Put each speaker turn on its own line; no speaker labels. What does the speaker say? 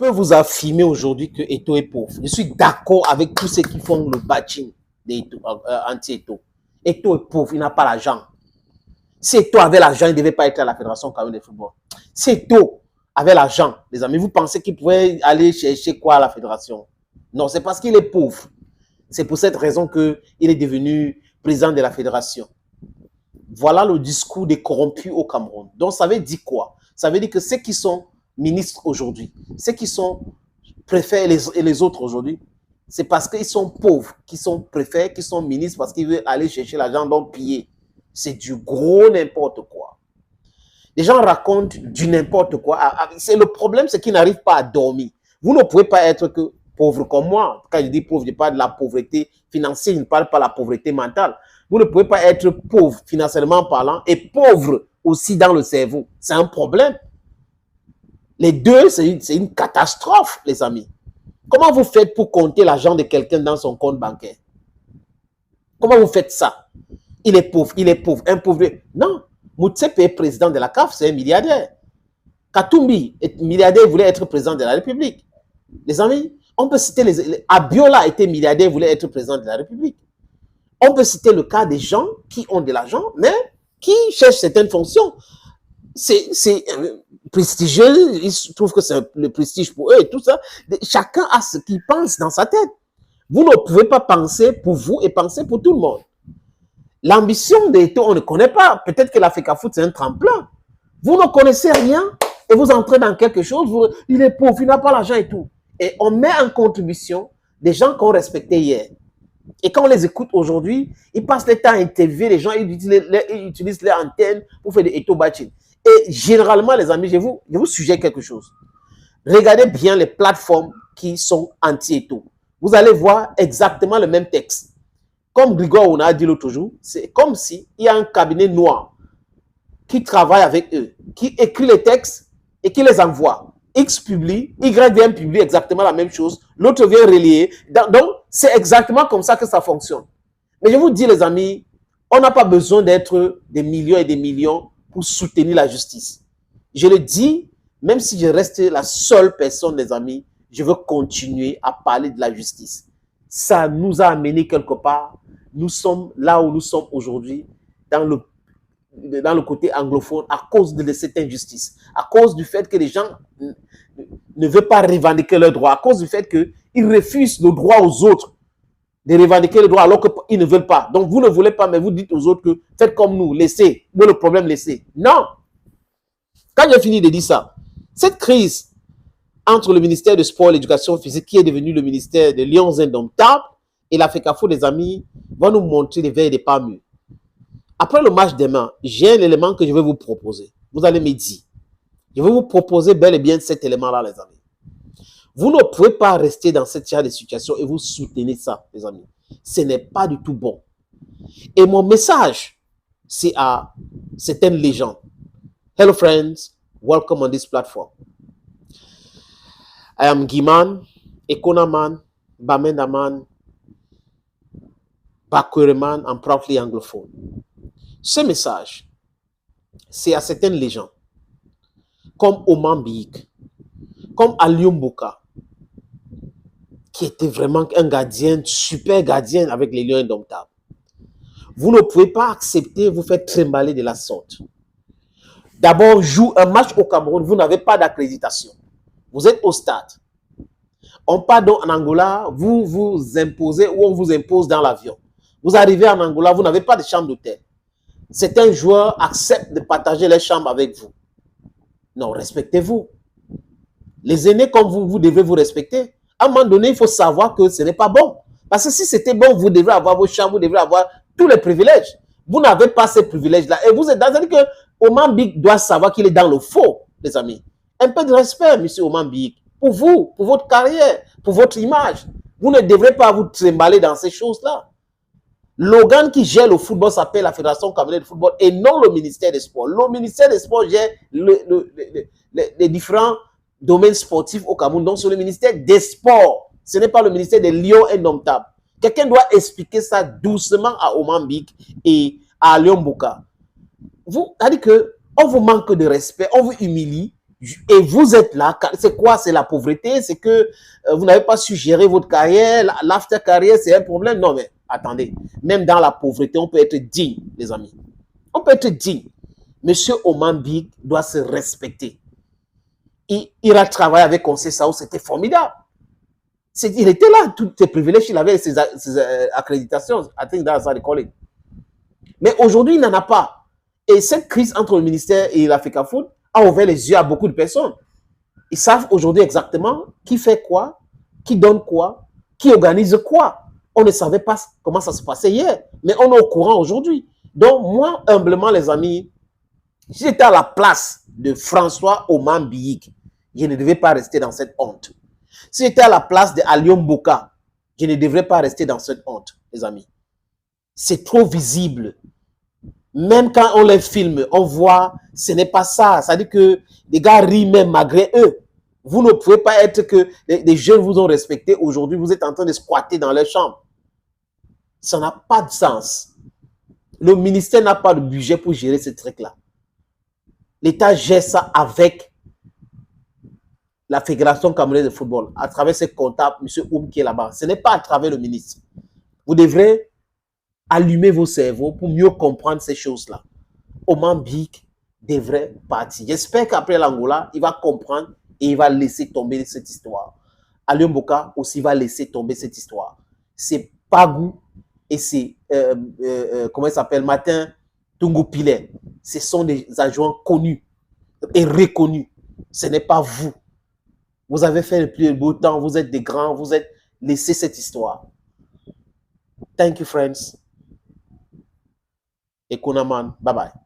peux vous affirmer aujourd'hui que Eto'o est pauvre. Je suis d'accord avec tous ceux qui font le bashing anti-Eto'o. Eto'o est pauvre, il n'a pas l'argent. Si Eto'o avait l'argent, il ne devait pas être à la Fédération camerounaise de football. Si Eto'o avait l'argent, les amis, vous pensez qu'il pouvait aller chercher quoi à la Fédération? Non, c'est parce qu'il est pauvre. C'est pour cette raison qu'il est devenu président de la Fédération. Voilà le discours des corrompus au Cameroun. Donc, ça veut dire quoi? Ça veut dire que ceux qui sont ministres aujourd'hui, ceux qui sont préfets et les autres aujourd'hui, c'est parce qu'ils sont pauvres, qui sont préfets, qui sont ministres, parce qu'ils veulent aller chercher l'argent, donc piller. C'est du gros n'importe quoi. Les gens racontent du n'importe quoi. C'est le problème, c'est qu'ils n'arrivent pas à dormir. Vous ne pouvez pas être que pauvre comme moi. Quand je dis pauvre, je parle de la pauvreté financière, je ne parle pas de la pauvreté mentale. Vous ne pouvez pas être pauvre financièrement parlant et pauvre aussi dans le cerveau. C'est un problème. Les deux, c'est une catastrophe, les amis. Comment vous faites pour compter l'argent de quelqu'un dans son compte bancaire? Comment vous faites ça? Il est pauvre, un pauvre. Non, Motsepe est président de la CAF, c'est un milliardaire. Katumbi est milliardaire, voulait être président de la République. Les amis, on peut citer Abiola était milliardaire, voulait être président de la République. On peut citer le cas des gens qui ont de l'argent, mais qui cherchent certaines fonctions. C'est prestigieux, ils trouvent que c'est le prestige pour eux et tout ça. Chacun a ce qu'il pense dans sa tête. Vous ne pouvez pas penser pour vous et penser pour tout le monde. L'ambition d'Eto'o, on ne connaît pas. Peut-être que l'Africa Foot, c'est un tremplin. Vous ne connaissez rien et vous entrez dans quelque chose, il est pauvre, il n'a pas l'argent et tout. Et on met en contribution des gens qu'on respectait hier. Et quand on les écoute aujourd'hui, ils passent le temps à interviewer les gens, ils utilisent leur antenne pour faire des Eto'o bashing. Et généralement, les amis, je vous suggère quelque chose. Regardez bien les plateformes qui sont anti-Eto'o. Vous allez voir exactement le même texte. Comme Grigor on a dit l'autre jour, c'est comme s'il y a un cabinet noir qui travaille avec eux, qui écrit les textes et qui les envoie. X publie, Y vient publier exactement la même chose, l'autre vient relier. Donc, c'est exactement comme ça que ça fonctionne. Mais je vous dis, les amis, on n'a pas besoin d'être des millions et des millions pour soutenir la justice. Je le dis, même si je reste la seule personne, les amis, je veux continuer à parler de la justice. Ça nous a amené quelque part. Nous sommes là où nous sommes aujourd'hui, dans le côté anglophone, à cause de cette injustice, à cause du fait que les gens ne veulent pas revendiquer leurs droits, à cause du fait qu'ils refusent le droit aux autres de revendiquer le droit alors qu'ils ne veulent pas. Donc vous ne voulez pas, mais vous dites aux autres que faites comme nous, laissez, nous le problème, laissez. Non. Quand j'ai fini de dire ça, cette crise entre le ministère du Sport et de l'Éducation physique, qui est devenu le ministère des Lions Indomptables, et l'Africa Foot, les amis, va nous montrer les veilles des pas mûrs. Après le match demain, j'ai un élément que je vais vous proposer. Vous allez me dire. Je vais vous proposer bel et bien cet élément-là, les amis. Vous ne pouvez pas rester dans cette genre de situation et vous soutenez ça, les amis. Ce n'est pas du tout bon. Et mon message, c'est à certaines légendes. Hello friends, welcome on this platform. I am Guiman, Ekonaman, Bamendaman, Bakwereman, and proudly anglophone. Ce message, c'est à certaines légendes, comme Oman Biyik, comme Aliou Mbouka, qui était vraiment un gardien, super gardien avec les Lions Indomptables. Vous ne pouvez pas accepter, vous faire trimballer de la sorte. D'abord, joue un match au Cameroun, vous n'avez pas d'accréditation. Vous êtes au stade. On part donc en Angola, vous vous imposez ou on vous impose dans l'avion. Vous arrivez en Angola, vous n'avez pas de chambre d'hôtel. Certains joueurs acceptent de partager les chambres avec vous. Non, respectez-vous. Les aînés comme vous, vous devez vous respecter. À un moment donné, il faut savoir que ce n'est pas bon. Parce que si c'était bon, vous devrez avoir vos chambres, vous devrez avoir tous les privilèges. Vous n'avez pas ces privilèges-là. Et vous êtes dans... C'est-à-dire que Oman Biyik doit savoir qu'il est dans le faux, les amis. Un peu de respect, monsieur Oman Biyik. Pour vous, pour votre carrière, pour votre image. Vous ne devrez pas vous trimballer dans ces choses-là. L'organe qui gère le football s'appelle la Fédération camerounaise de football et non le ministère des Sports. Le ministère des Sports gère les différents domaines sportifs au Cameroun. Donc, c'est le ministère des Sports. Ce n'est pas le ministère des Lions Indomptables. Quelqu'un doit expliquer ça doucement à Oman Biyik et à Aliou Mbouka. Vous, c'est-à-dire qu'on vous manque de respect, on vous humilie Et vous êtes là, c'est quoi? C'est la pauvreté? C'est que vous n'avez pas su gérer votre carrière, l'after-carrière, c'est un problème? Non, mais attendez, même dans la pauvreté, on peut être digne, les amis. On peut être digne. Monsieur Oman Bik doit se respecter. Il a travaillé avec Conseil Sao, c'était formidable. Il était là, tous ses privilèges, il avait ses accréditations. I think that's how they call it. Mais aujourd'hui, il n'en a pas. Et cette crise entre le ministère et l'Africa Food a ouvert les yeux à beaucoup de personnes. Ils savent aujourd'hui exactement qui fait quoi, qui donne quoi, qui organise quoi. On ne savait pas comment ça se passait hier, mais on est au courant aujourd'hui. Donc, moi, humblement, les amis, si j'étais à la place de François Oman Biyik, je ne devais pas rester dans cette honte. Si j'étais à la place de Aliom Boka, je ne devrais pas rester dans cette honte, les amis. C'est trop visible. Même quand on les filme, on voit, ce n'est pas ça. Ça veut dire que les gars rient même malgré eux. Vous ne pouvez pas être que les jeunes vous ont respecté. Aujourd'hui, vous êtes en train de squatter dans leur chambre. Ça n'a pas de sens. Le ministère n'a pas de budget pour gérer ce truc-là. L'État gère ça avec la Fédération camerounaise de football, à travers ses comptables, M. Oum qui est là-bas. Ce n'est pas à travers le ministre. Vous devrez allumer vos cerveaux pour mieux comprendre ces choses-là. Oman Bik devrait partir. J'espère qu'après l'Angola, il va comprendre et il va laisser tomber cette histoire. Aliom Boka aussi va laisser tomber cette histoire. C'est Pagou et c'est, comment il s'appelle, Martin Tungu Pilet. Ce sont des adjoints connus et reconnus. Ce n'est pas vous. Vous avez fait le plus beau temps, vous êtes des grands, vous êtes laissé cette histoire. Thank you, friends. Et Kunaman, bye bye.